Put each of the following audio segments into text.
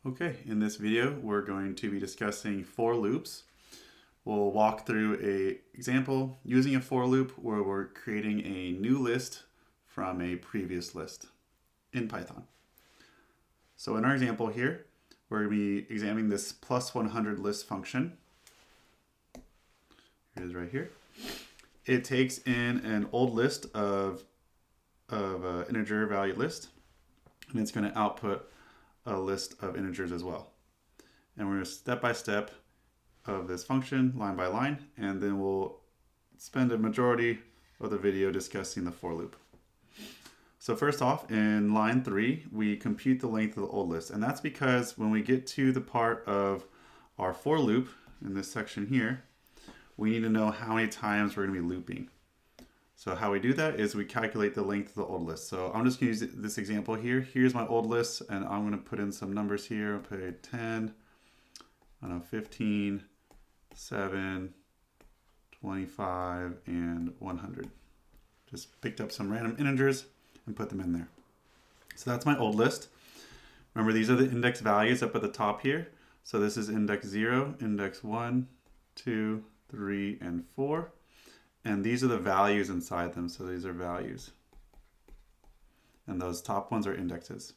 Okay, in this video we're going to be discussing for loops. We'll walk through an example using a for loop where we're creating a new list from a previous list in Python. So in our example here, we're going to be examining this plus 100 list function. Here it is right here. It takes in an old list of an integer value list, and it's going to output a list of integers as well. And we're going to step by step of this function, line by line, and then we'll spend a majority of the video discussing the for loop. So first off, in line 3, we compute the length of the old list. And that's because when we get to the part of our for loop in this section here, we need to know how many times we're going to be looping. So how we do that is we calculate the length of the old list. So I'm just going to use this example here. Here's my old list, and I'm going to put in some numbers here. I'll put 10, 15, 7, 25, and 100. Just picked up some random integers and put them in there. So that's my old list. Remember, these are the index values up at the top here. So this is index 0, index 1, 2, 3, and 4. And these are the values inside them. So these are values. And those top ones are indexes.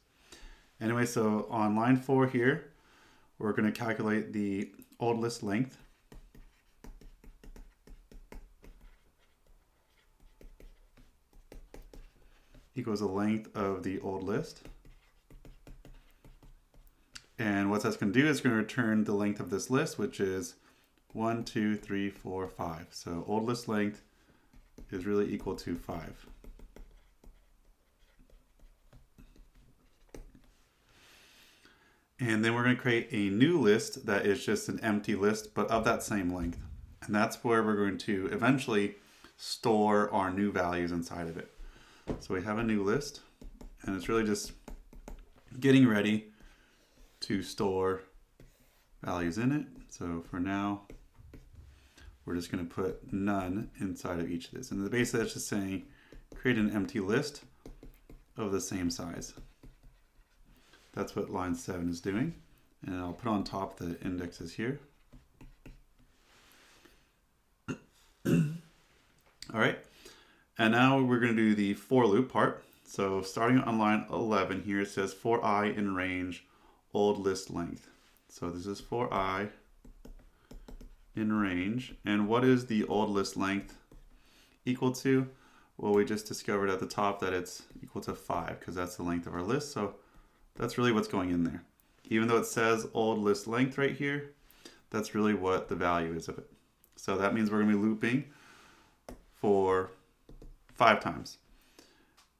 Anyway, so on line 4 here, we're going to calculate the old list length. Equals the length of the old list. And what that's going to do is going to return the length of this list, which is 1, 2, 3, 4, 5. So old list length is really equal to 5. And then we're going to create a new list that is just an empty list, but of that same length. And that's where we're going to eventually store our new values inside of it. So we have a new list, and it's really just getting ready to store values in it. So for now, we're just going to put none inside of each of this. And basically that's just saying create an empty list of the same size. That's what line 7 is doing. And I'll put on top the indexes here. All right. And now we're going to do the for loop part. So starting on line 11 here, it says for I in range old list length. So this is for I in range. And what is the old list length equal to? Well, we just discovered at the top that it's equal to 5 because that's the length of our list. So that's really what's going in there. Even though it says old list length right here, that's really what the value is of it. So that means we're going to be looping for 5 times.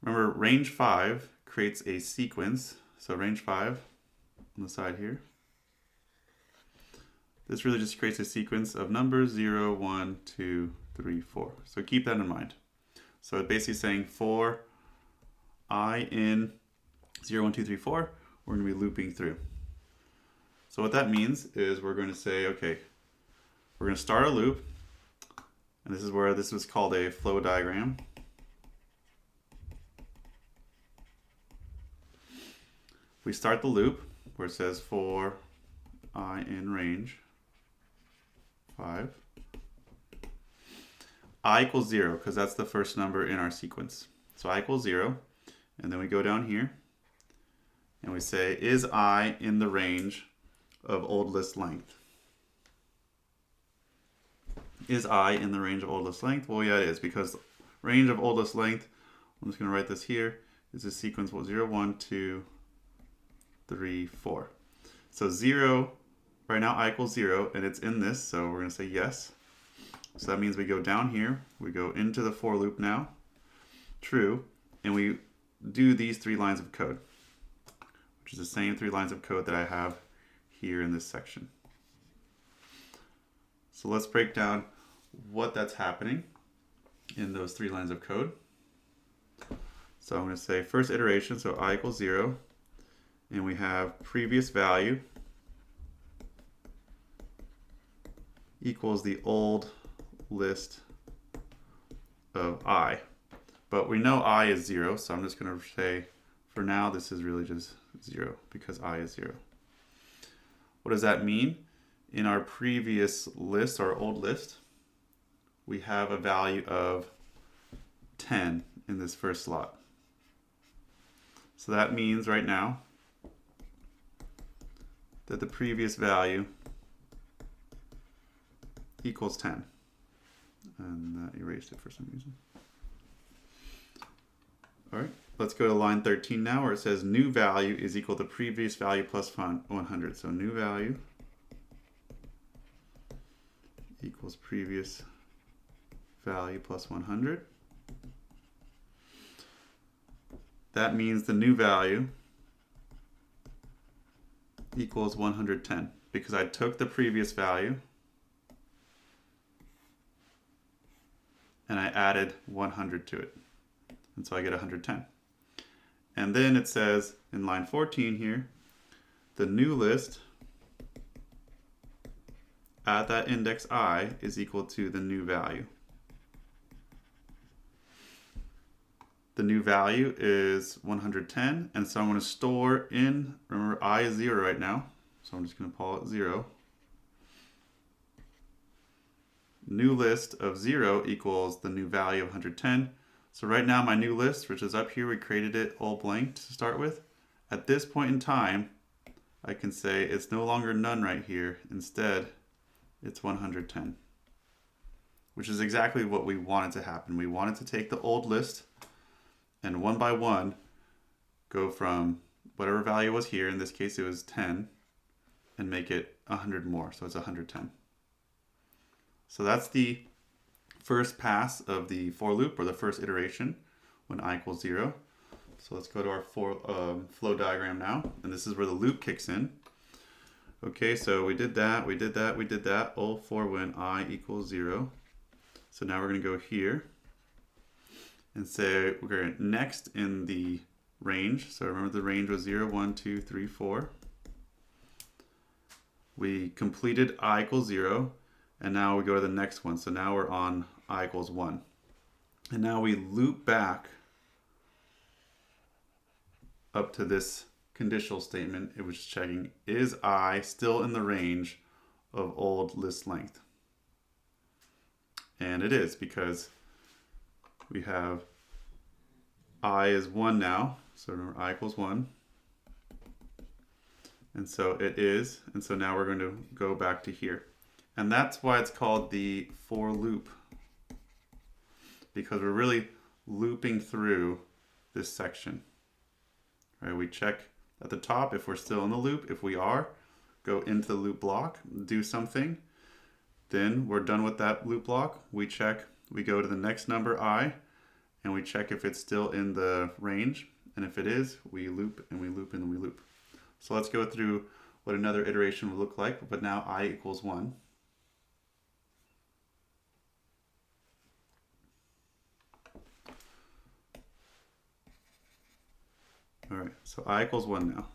Remember, range 5 creates a sequence. So range 5 on the side here. This really just creates a sequence of numbers 0, 1, 2, 3, 4. So keep that in mind. So it's basically saying for I in 0, 1, 2, 3, 4, we're going to be looping through. So what that means is we're going to say, okay, we're going to start a loop. And this is where this was called a flow diagram. We start the loop where it says for I in range 5. I equals 0 because that's the first number in our sequence. So I equals 0. And then we go down here and we say, is I in the range of old list length? Is I in the range of old list length? Well, yeah, it is, because range of old list length, I'm just going to write this here, is a sequence, well, 0, 1, 2, 3, 4. So 0, right now I equals 0, and it's in this, so we're going to say yes. So that means we go down here, we go into the for loop now, true, and we do these 3 lines of code, which is the same 3 lines of code that I have here in this section. So let's break down what that's happening in those 3 lines of code. So I'm going to say first iteration, so I equals 0, and we have previous value equals the old list of I. But we know I is 0, so I'm just going to say for now this is really just 0 because I is 0. What does that mean? In our previous list, our old list, we have a value of 10 in this first slot. So that means right now that the previous value equals 10. And that erased it for some reason. All right, let's go to line 13 now, where it says new value is equal to previous value plus 100. So new value equals previous value plus 100. That means the new value equals 110 because I took the previous value and I added 100 to it. And so I get 110. And then it says in line 14 here, the new list at that index I is equal to the new value. The new value is 110, and so I'm going to store in, remember I is 0 right now, so I'm just going to call it 0. New list of 0 equals the new value of 110. So right now my new list, which is up here, we created it all blank to start with. At this point in time, I can say it's no longer none right here. Instead, it's 110, which is exactly what we wanted to happen. We wanted to take the old list and one by one go from whatever value was here, in this case it was 10, and make it 100 more, so it's 110. So that's the first pass of the for loop, or the first iteration when I equals 0. So let's go to our flow diagram now, and this is where the loop kicks in. Okay, so we did that, we did that, we did that, all for when I equals 0. So now we're going to go here and say we're next in the range. So remember the range was 0, 1, 2, 3, 4. We completed I equals 0, and now we go to the next one. So now we're on I equals 1. And now we loop back up to this conditional statement. It was checking, is I still in the range of old list length? And it is, because we have I is 1 now, so remember I equals 1. And so it is, and so now we're going to go back to here. And that's why it's called the for loop, because we're really looping through this section. Right, we check at the top if we're still in the loop. If we are, go into the loop block, do something. Then we're done with that loop block. We check, we go to the next number I, and we check if it's still in the range. And if it is, we loop and we loop and we loop. So let's go through what another iteration would look like, but now I equals 1. All right, so I equals 1 now.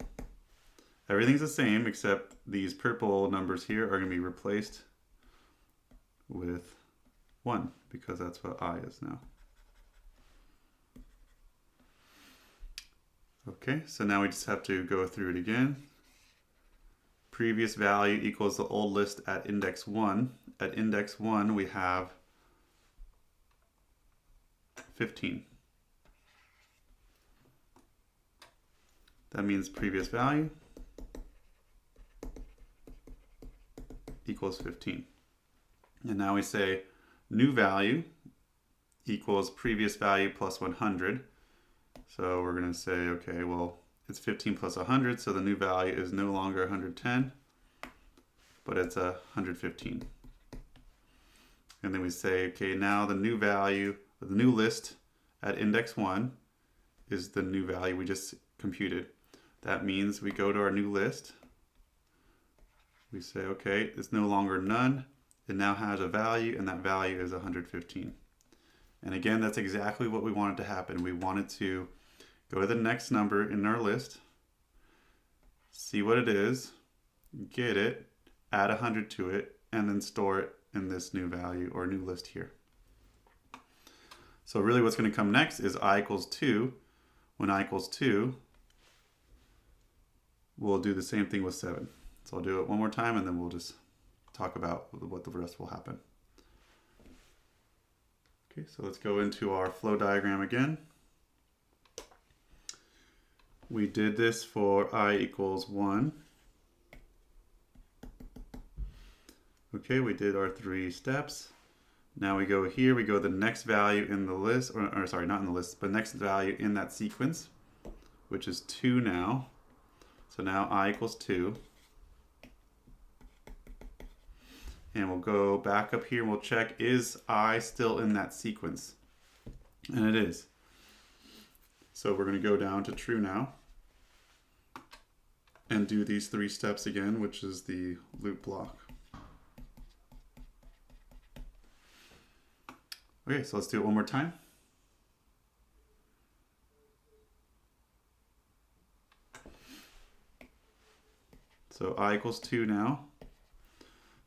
Everything's the same except these purple numbers here are going to be replaced with 1 because that's what I is now. Okay, so now we just have to go through it again. Previous value equals the old list at index 1. At index 1 we have 15. That means previous value equals 15. And now we say new value equals previous value plus 100. So we're going to say, okay, well, it's 15 plus 100, so the new value is no longer 110, but it's 115. And then we say, okay, now the new value, the new list at index 1 is the new value we just computed. That means we go to our new list. We say, okay, it's no longer none. It now has a value, and that value is 115. And again, that's exactly what we wanted to happen. We wanted to go to the next number in our list, see what it is, get it, add 100 to it, and then store it in this new value or new list here. So really what's going to come next is I equals 2. When I equals 2, we'll do the same thing with 7. So I'll do it one more time and then we'll just talk about what the rest will happen. Okay, so let's go into our flow diagram again. We did this for I equals 1. Okay, we did our 3 steps. Now we go here, we go the next value in the list, or sorry, not in the list, but next value in that sequence, which is 2 now. So now I equals 2. And we'll go back up here and we'll check, is I still in that sequence? And it is. So we're going to go down to true now and do these 3 steps again, which is the loop block. Okay, so let's do it one more time. So I equals 2 now.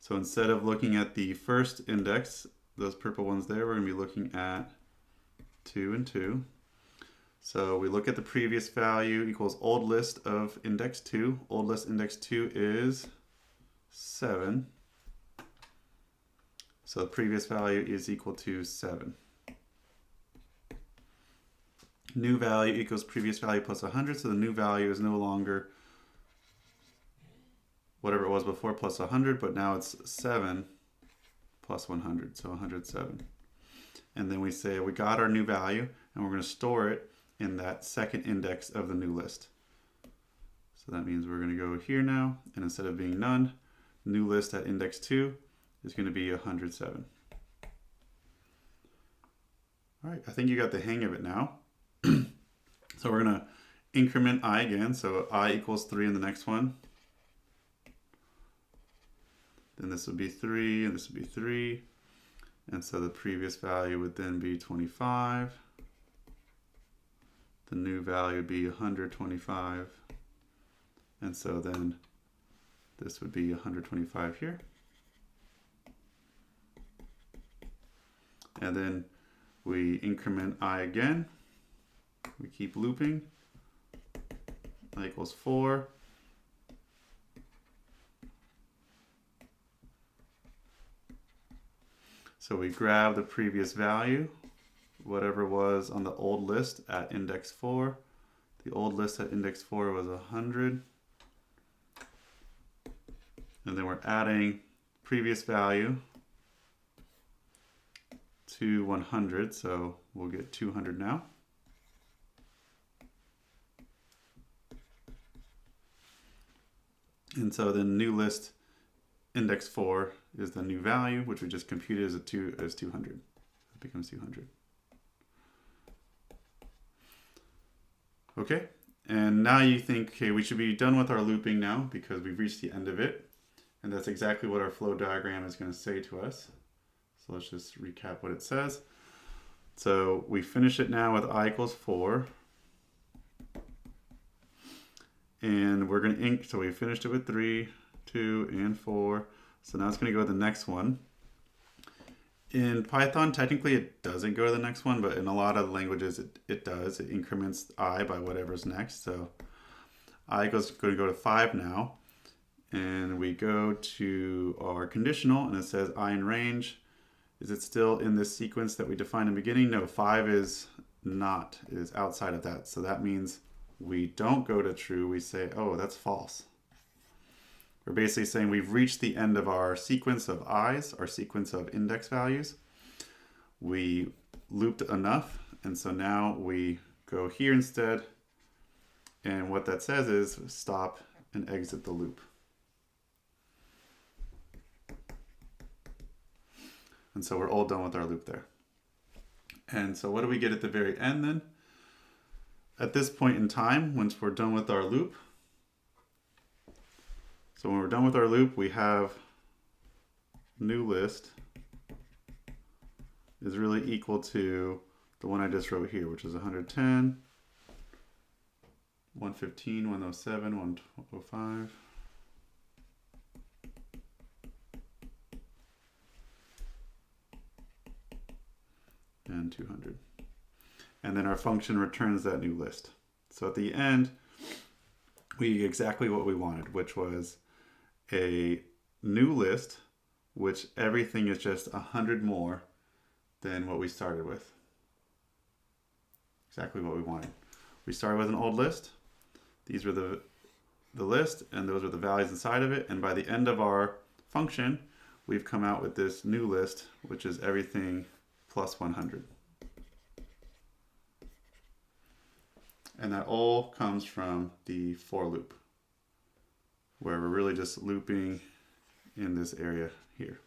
So instead of looking at the first index, those purple ones there, we're going to be looking at 2 and 2. So we look at the previous value equals old list of index 2. Old list index 2 is 7. So the previous value is equal to 7. New value equals previous value plus 100. So the new value is no longer whatever it was before plus 100, but now it's 7 plus 100, so 107. And then we say we got our new value, and we're going to store it in that second index of the new list. So that means we're going to go here now, and instead of being none, new list at index 2 is going to be 107. All right, I think you got the hang of it now. So we're going to increment I again, so I equals 3 in the next one. Then this would be 3, and this would be 3. And so the previous value would then be 25. The new value would be 125. And so then this would be 125 here. And then we increment I again. We keep looping. I equals 4. So we grab the previous value, whatever was on the old list at index 4. The old list at index 4 was 100. And then we're adding previous value to 100, so we'll get 200 now. And so the new list index 4 is the new value, which we just computed as 200. It becomes 200. Okay, and now you think, okay, we should be done with our looping now because we've reached the end of it. And that's exactly what our flow diagram is going to say to us. So let's just recap what it says. So we finish it now with I equals 4. And we're going to so we finished it with 3, 2, and 4. So now it's going to go to the next one. In Python, technically it doesn't go to the next one, but in a lot of languages it does. It increments I by whatever's next. So I going to go to 5 now. And we go to our conditional, and it says I in range. Is it still in this sequence that we defined in the beginning? No, 5 is not. It is outside of that. So that means we don't go to true. We say, oh, that's false. We're basically saying we've reached the end of our sequence of i's, our sequence of index values. We looped enough, and so now we go here instead. And what that says is stop and exit the loop. And so we're all done with our loop there. And so what do we get at the very end then? At this point in time, once we're done with our loop, so when we're done with our loop, we have new list is really equal to the one I just wrote here, which is 110, 115, 107, 105. And 200. And then our function returns that new list. So at the end, we get exactly what we wanted, which was a new list, which everything is just 100 more than what we started with. Exactly what we wanted. We started with an old list. These were the list, and those are the values inside of it. And by the end of our function, we've come out with this new list, which is everything plus 100. And that all comes from the for loop, where we're really just looping in this area here.